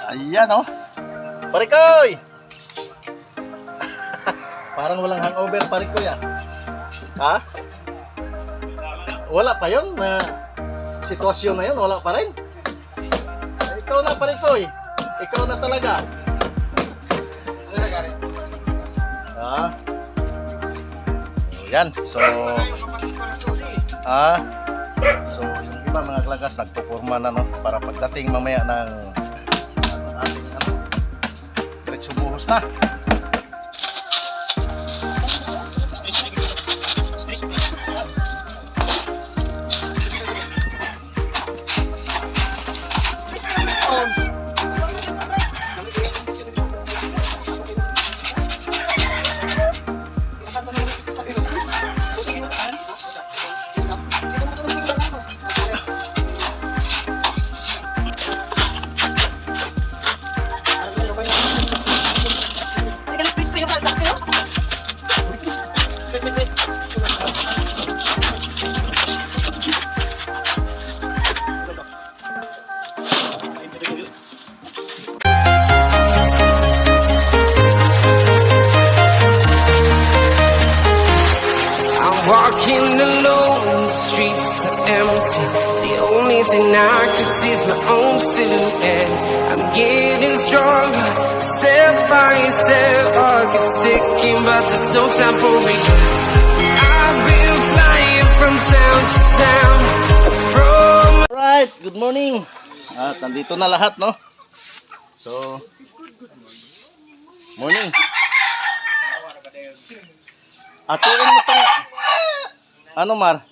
Ayan oh. Parikoy! Parang walang hangover Parikoy ah. Ha? Wala pa yun na sitwasyon na yun, wala pa rin. Ikaw na Parikoy. Ikaw na talaga. Ah. Yan. So yung iba mga klagas nagpuporma na no para pagdating mamaya ng ating diretso buhos na. Walking alone, the streets are empty. The only thing I can see is my own silhouette. I'm getting stronger, step by step. Clock is ticking, but there's no time for regrets. I've been flying from town to town. Alright, good morning. At nandito na lahat, no? So, morning. Atuin mo itong, ano Mar?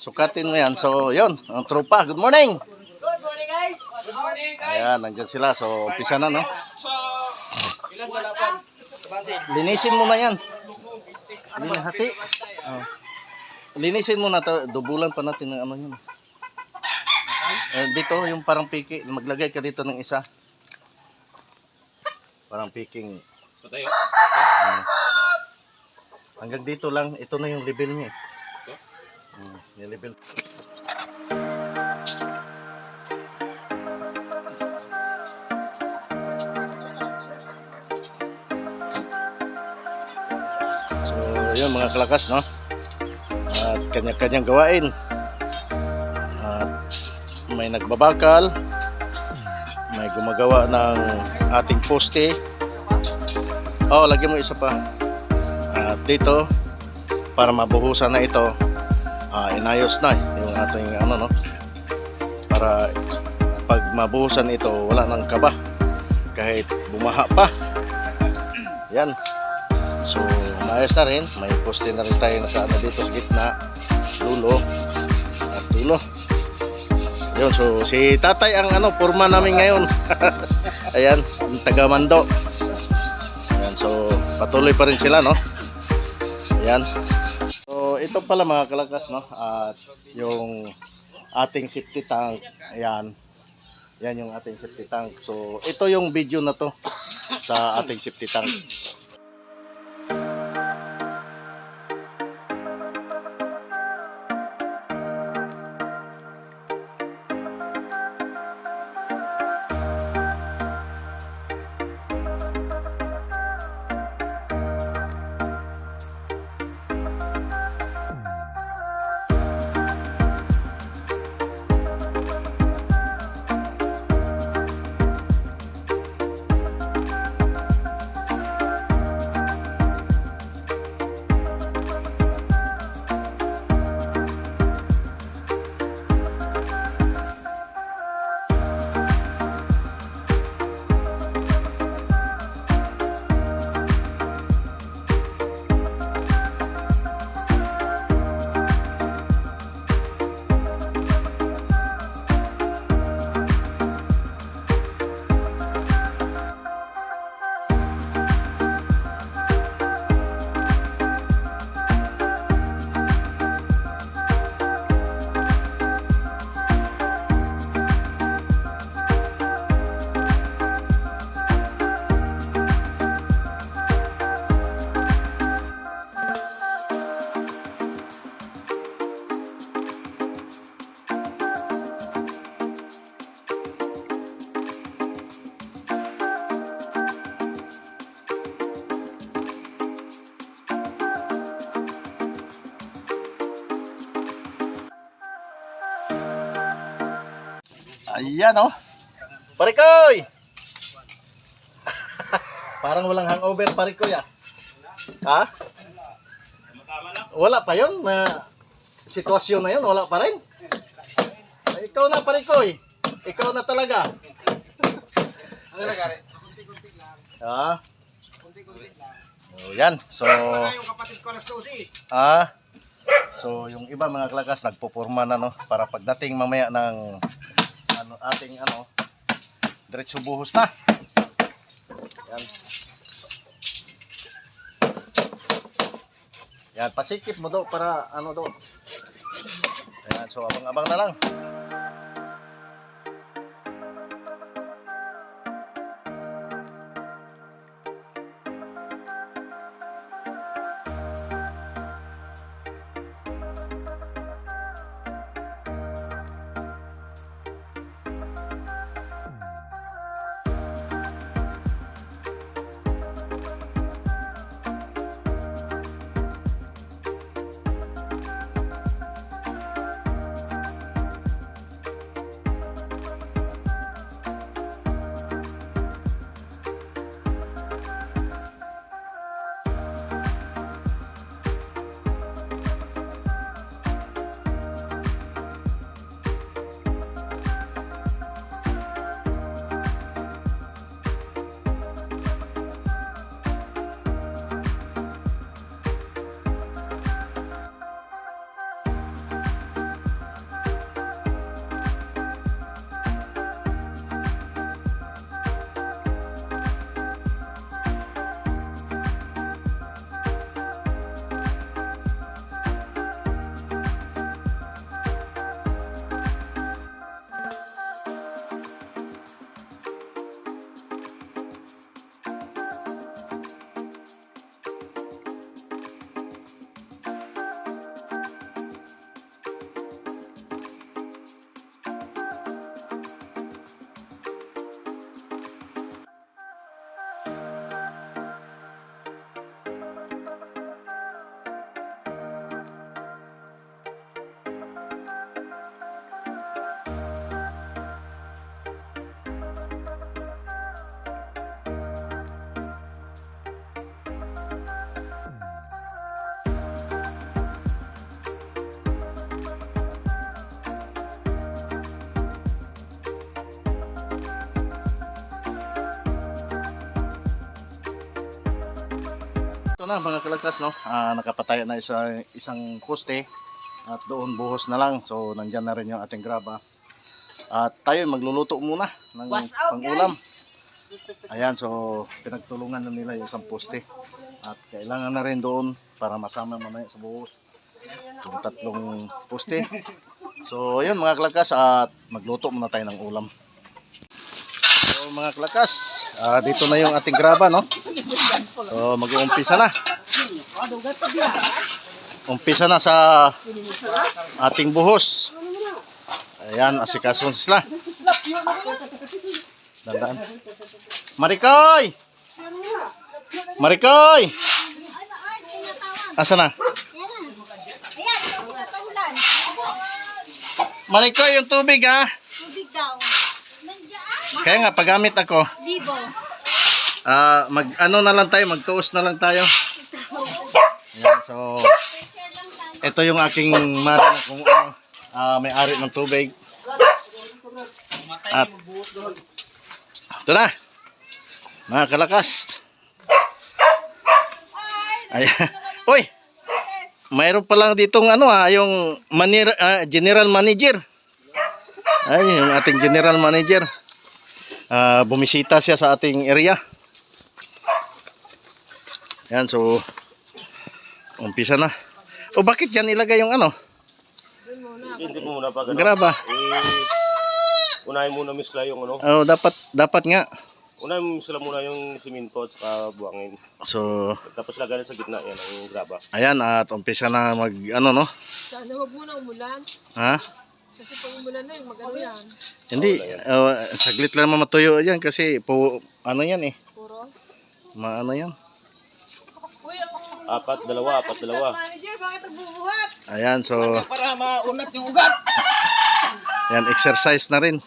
Sukatin mo yan. So, yun, ang tropa. Good morning. Good morning guys. Good morning guys. Ayan, nandyan sila. So, umpisa na, no? Ilan balapan? Linisin mo na yan. Linahati. Oh. Linisin mo na. Dubulan pa natin ng ano yun. Dito, yung parang piki. Maglagay ka dito ng isa. Parang piking. Patayo. Hanggang dito lang. Ito na yung level niya. Yung level. So, yun mga kalakas, no? At kanya-kanyang gawain. At may nagbabakal. May gumagawa ng ating poste. Oh, lagyan mo isa pa. At dito, para mabuhusan na ito, inayos na yung ating ano, no? Para pag mabuhusan ito, wala nang kaba kahit bumaha pa. Yan. So, maayos na rin. May poste na rin tayo nakaano dito sa gitna, dulo at dulo. Yun, so si tatay ang ano, porma namin ngayon. Ayan, yung taga Mando. Ayan, so patuloy pa rin sila, no? Ayan. So ito pala mga kalakas, no? At yung ating safety tank. Ayan. Yan yung ating safety tank. So ito yung video na to sa ating safety tank. Ayan oh. Parikoy! Parang walang hangover Parikoy ah. Ha? Wala pa yun na sitwasyon na yun, wala pa rin. Ay, ikaw na Parikoy. Ikaw na talaga. Ano na gari? Ah. Oh, yan. So, Yung kapatid ko alas 12. so yung iba mga klakas nagpupurma na no para pagdating mamaya ng ating diretso buhos na. Yan. Yan, pasikip mo do para do. Ayan, so abang-abang na lang. Ito na mga kalagkas no, nakapatayo na isang poste at doon buhos na lang. So nandyan na rin yung ating graba. At tayo magluluto muna ng pang-ulam. Ayan, so pinagtulungan na nila yung isang poste. At kailangan na rin doon para masama mamaya sa buhos yung tatlong poste. So ayun mga kalagkas, at magluto muna tayo ng ulam. So mga klakas, dito na yung ating graba no. So mag-uumpisa na. Umpisa na sa ating buhos. Ayan, asikaso sila. Dandaan. Marikoy! Marikoy! Asa na? Marikoy, yung tubig ha. Tubig daw. Kaya nga, paggamit ako. Libo. Mag-ano na lang tayo, magtuos na lang tayo. Ayan, so, ito yung aking mara kung may-ari ng tubig. At, ito na, mga kalakas. Ayan. Uy! Mayroon pa lang ditong yung general manager. Ay, yung ating general manager. Bumisita siya sa ating area. Ayan, so umpisa na. O bakit yan ilagay yung Hindi mo muna pag graba? unahin muna miskla yung Oh, dapat nga. Unahin mo miskla muna yung simento at saka buhangin. So, Tapos lagyan sa gitna yan ang graba. ayan, at umpisa na mag no? Sana wag muna umulan. Ha? Kasi pag umulan na, mag-ano yan. Hindi, saglit lang matuyo yan kasi yan eh. Puro. Maano yan. Uy, ang Apat, dalawa. manager, bakit nagbubuhat? Ayan, so Para maunat yung ugat. yan, exercise na rin.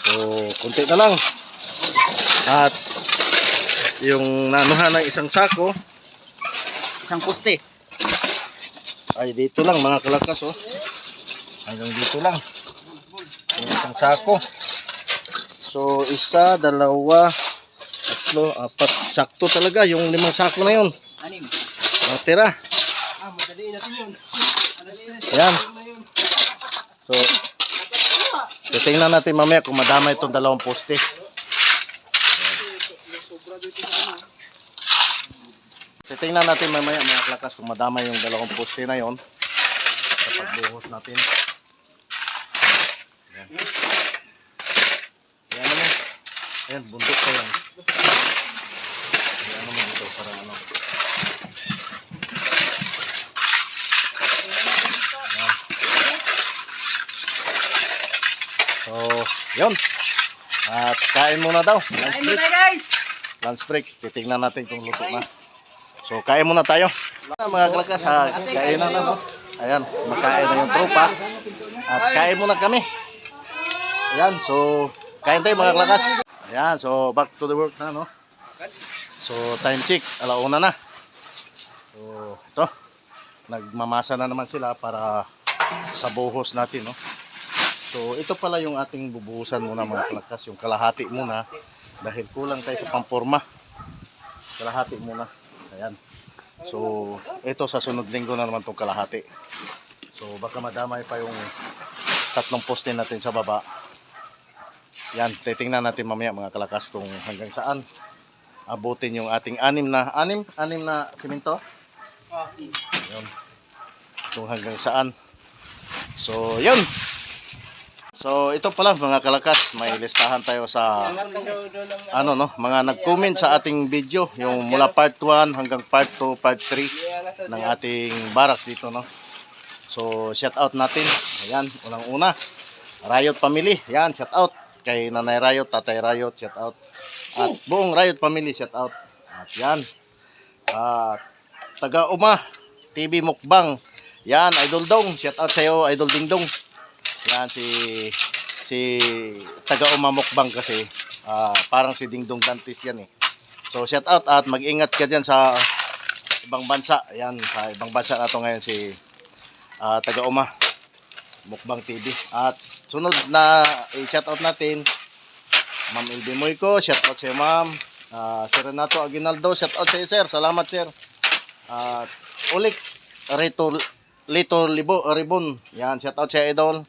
So, kunti na lang. At yung nanuhan ng isang sako, Isang poste. ay dito lang mga kalakas, oh. Hanggang dito lang. Yung isang sako. So, isa, dalawa, tatlo, apat. Sakto talaga yung 5 sako na yun. Anim. Natira. Madali natin yun. Ayan. So, titingnan natin mamaya kung madama itong 2 poste. Titingnan natin mamaya mga klakas kung madama yung 2 poste na yon sa pagbuhos natin. Ayan. Ayan naman. Ayan, bundok pa yan. Ayan naman dito para ano. Ayan. So, yun. At kain muna daw. Lunch break. guys! Lunch break. Titingnan natin kung luto na. So, kain muna tayo. Mga kalakas, kain na no? Ayan, makain na yung tropa. At kain muna kami. Ayan, so, kain tayo mga kalakas. Ayan, so, back to the work na, no? So, time check. 1:00 na. So, ito. Nagmamasa na naman sila para sa buhos natin, no? So, ito pala yung ating bubuhusan muna mga kalakas. Yung kalahati muna. Dahil kulang tayo sa pamporma. Kalahati muna. Ayan. So, ito sa sunod linggo na naman itong kalahati. So, baka madamay pa yung 3 poste natin sa baba. Yan, titingnan natin mamaya mga kalakas kung hanggang saan abutin yung ating 6 na simento. Yun. Kung hanggang saan. So, yun. So, ito pala mga kalakas, may listahan tayo sa mga nag-comment sa ating video, yung mula part 1 hanggang part 2, part 3 ng ating barracks dito, no. So, shout out natin. Ayan, unang-una, Riot Family. Yan, shout out kay Nanay Riot, Tatay Riot, shout out. At buong Riot Family, shout out. At yan. Taga-Uma TV Mukbang. Yan, Idol Dong, shout out sa iyo, Idol Dingdong. Yan si taga-Uma Mukbang kasi parang si Dingdong Dantes yan eh. So shout out at mag-ingat ka diyan sa ibang bansa. Yan, sa ibang bansa na to ngayon si taga-Uma Mukbang TV. At sunod na i-shout out natin Ma'am Elby Moyko, shout out sa Ma'am. Sir Renato Aguinaldo, shout out sa iyo, sir. Salamat, sir. Ulik Lito Ribon. Yan, shout out sa Idol.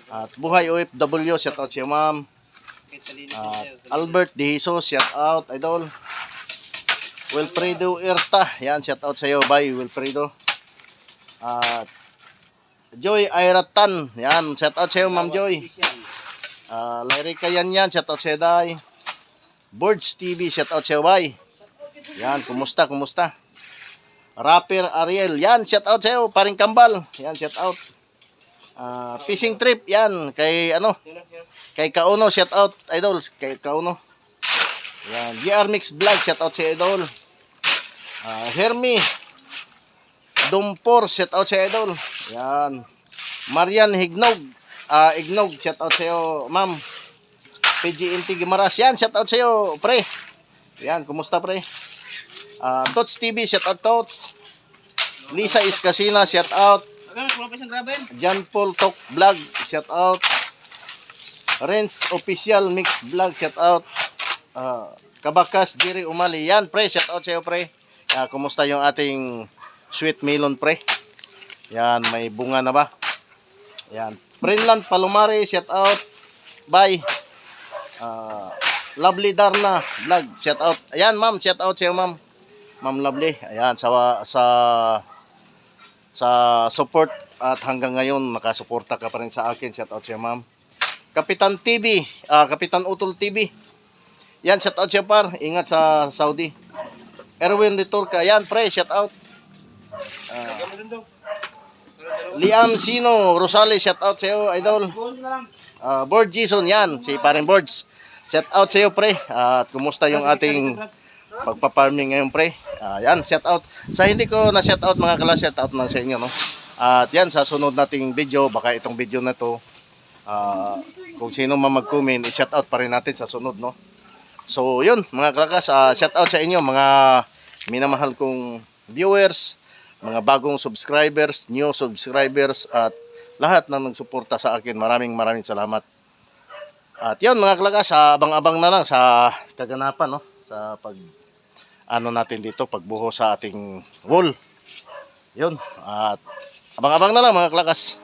At Buhay OFW, shout out sa Ma'am. Albert De Jesus, shout out Idol. Wilfredo Irta, yan, shout out sa iyo, bye Wilfredo. At Joy Ayratan, yan, shout out sa iyo, Ma'am Joy. Lyrika yan, shout out sa iyo, Day. Birds TV, shout out sa iyo, bye. Yan, kumusta? Rapper Ariel, yan, shout out sa iyo, Paring Kambal, yan, shout out. Fishing trip, yan, kay Kauno, shout out, Idol, kay Kauno. Yan, GR Mix Vlog, shout out sa Idol. Hermi Dumpor, shout out sa Idol. Yan. Marian Hignog, Ignog, shout out sa iyo, Ma'am. PGNT Gimaras, yan, shout out sa iyo, pre. Yan, kumusta, pre? Tots TV, shout out Tots. Lisa Iscasina, shout out. John Paul Talk Vlog, shout out. Renz Official Mix Vlog, shout out. Kabakas Jerry Umali, yan, pre, shout out sa iyo, pre. Kumusta yung ating sweet melon, pre? Yan, may bunga na ba? Yan. Brinland Palomari, shout out. Bye. Lovely Darna Vlog, shout out. Ayan, ma'am, shout out sa iyo, ma'am. Ma'am Lovely. Ayan, sa support at hanggang ngayon nakasuporta ka pa rin sa akin. Shout out sa iyo, ma'am. Kapitan TV, Kapitan Utol TV. Yan, shout out siya, par. Ingat sa Saudi. Erwin Liturca, yan, pre, shout out. Liam Sino Rosales, shout out sa iyo, Idol. Board Jason, yan, si paring Boards. Shout out sa iyo, pre. At kumusta yung ating pagpa-farming ngayon, pre? Yan, shout out. Sa hindi ko na shout out mga kala, shout out lang sa inyo, no? At yan, sa sunod nating video, baka itong video na to kung sino man mag-comment, i-shout out pa rin natin sa sunod, no? So, yun, mga kalakas, shout out sa inyo, mga minamahal kong viewers, mga bagong subscribers, new subscribers, at lahat na nagsuporta sa akin. Maraming salamat. At yun, mga kalakas, abang-abang na lang sa kaganapan, no? Sa natin dito, pagbuho sa ating wall. Yun, at abang-abang na lang, mga kalakas.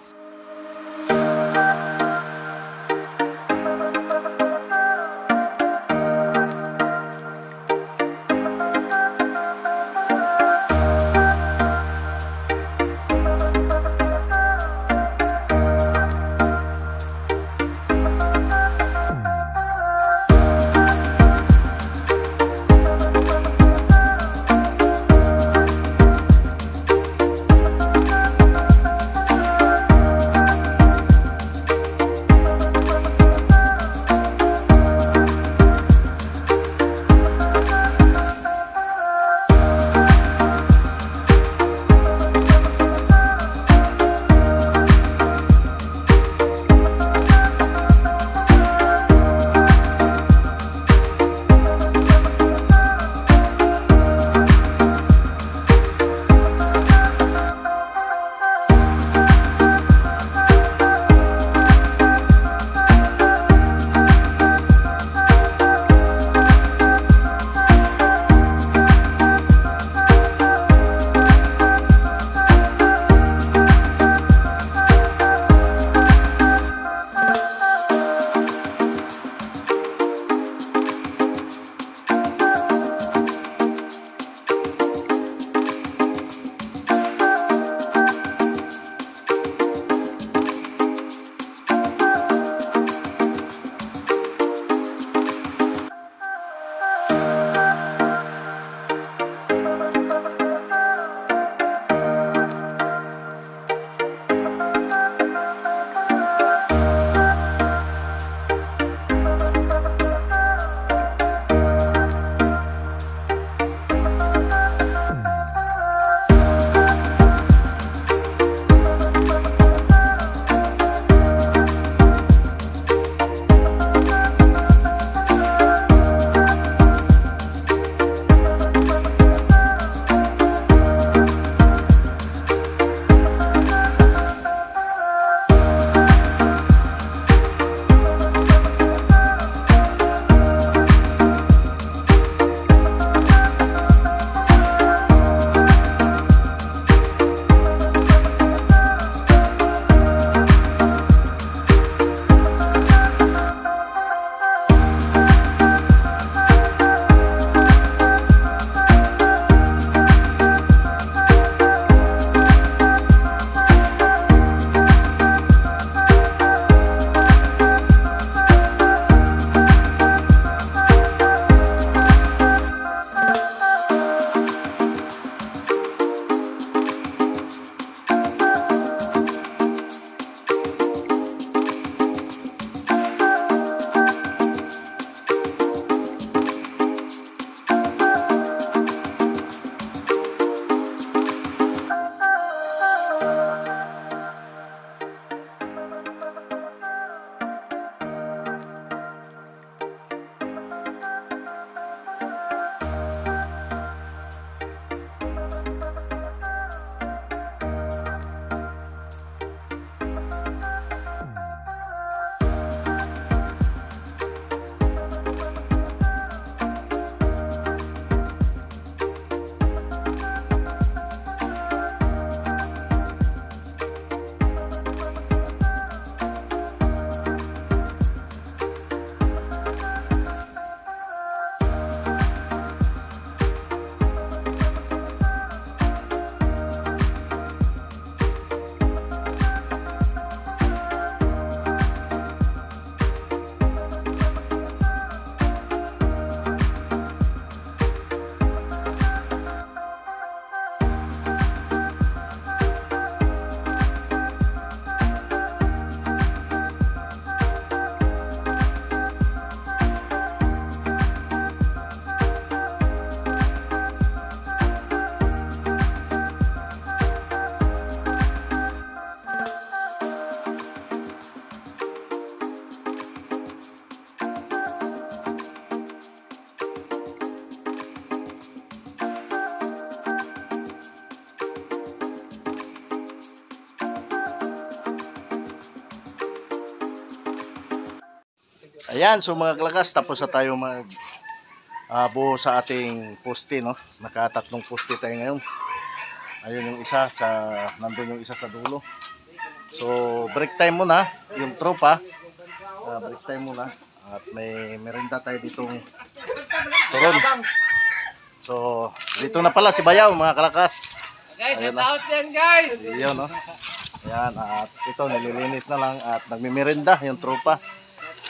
Ayan, so mga kalakas, tapos na tayo mag buo sa ating poste, no? Nakatatlong poste tayo ngayon. Ayun yung isa, nandun yung isa sa dulo. So, break time muna, yung tropa. Break time muna. At may merinda tayo ditong turon. So, dito na pala si Bayaw, mga kalakas. Guys, Ayun shout out yan guys! Yun, no? Ayan, at ito, nililinis na lang at nagmimirinda yung tropa.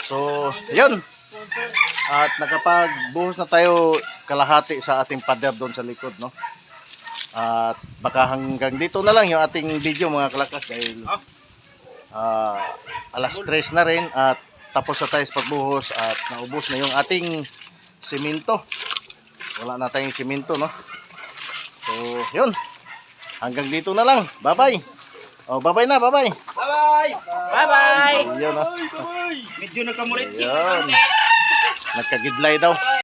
So, yun. At nakapagbuhos na tayo kalahati sa ating pader doon sa likod, no? At baka hanggang dito na lang yung ating video, mga kalakas, dahil alas 3 na rin at tapos na tayo sa pagbuhos at naubos na yung ating simento. Wala na tayong simento, no? So, yun. Hanggang dito na lang. Bye-bye. Oh, bye-bye na, bye-bye. Bye-bye! Bye-bye! Yun, no? Medyo nagkamulit Yun. Nagkagidlay daw.